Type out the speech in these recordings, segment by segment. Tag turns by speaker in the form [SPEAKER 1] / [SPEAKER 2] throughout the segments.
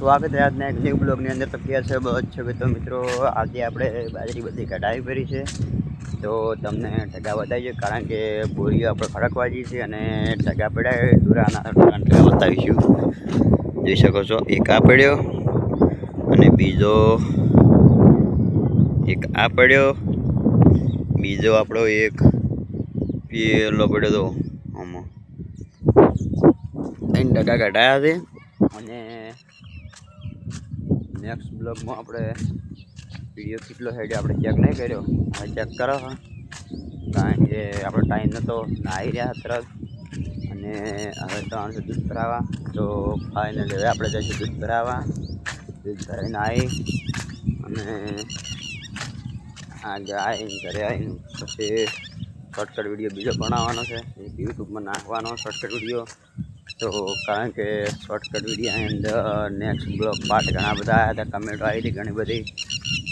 [SPEAKER 1] સ્વાગત છે આજના એક ન્યૂ બ્લોગની અંદર। તો ક્યાં છે બસ છે તો મિત્રો, આજે આપણે બાજરી બધી કઢાઈ કરી છે તો તમને ઢગા બતાવીએ, કારણ કે બોરીઓ આપણે ખડકવાજી છે અને ઢગા પડ્યા દુરાના ઢગા બતાવીશું। જોઈ શકો છો, એક આ પડ્યો અને બીજો એક આ પડ્યો, બીજો આપણો એક પેલો પડ્યો તો આમાં ઢગા કઢાયા છે। અને નેક્સ્ટ બ્લોગમાં આપણે વિડીયો કેટલો હેડ્યો આપણે ચેક નહીં કર્યો, હવે ચેક કરો, કારણ કે આપણો ટાઈમ નહોતો, નાહી રહ્યા તરત અને હવે ત્રણ દૂધ ભરાવા। તો ફાઇનલી હવે આપણે જઈશું દૂધ ભરાવા। દૂધ ભરાઈને આવી અને આ ગાય ઘરે આવીને પછી શોર્ટકટ વિડીયો બીજો બનાવવાનો છે, યુટ્યુબમાં નાખવાનો શોર્ટકટ વિડીયો। તો કારણ કે શોર્ટકટ વિડીયોની અંદર નેક્સ્ટ બ્લોગ પાર્ટ ઘણા બધા આવ્યા હતા, કમેન્ટો આવી હતી ઘણી બધી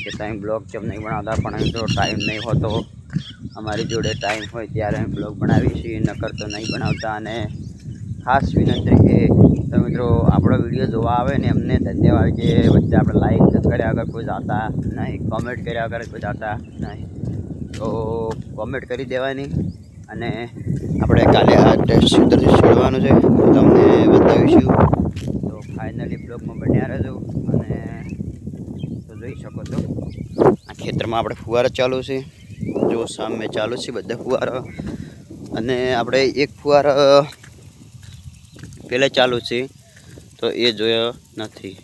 [SPEAKER 1] કે તમે બ્લોગ કેમ નહીં બનાવતા, પણ જો ટાઈમ નહીં હોતો, અમારી જોડે ટાઈમ હોય ત્યારે અમે બ્લોગ બનાવીએ છીએ, નકર તો નહીં બનાવતા। અને ખાસ વિનંતી કે તો મિત્રો આપણો વિડીયો જોવા આવે ને એમને ધન્યવાદ, કે વચ્ચે આપણે લાઈક કર્યા વગર કોઈ જાતા નહીં, કોમેન્ટ કર્યા વગર કોઈ જાતા નહીં, તો કોમેન્ટ કરી દેવાની। અને આપણે કાલે આ ટેસ્ટ સુધરથી છોડવાનું છે, તમને બતાવીશું। તો ફાઇનલી બ્લોગમાં બન્યા રહેજો। અને તો જોઈ શકો છો આ ખેતરમાં આપણે ફુવારા ચાલુ છે, જો સામે ચાલુ છે બધા ફુવારા, અને આપણે એક ફુવારા પહેલાં ચાલુ છે તો એ જોયો નથી।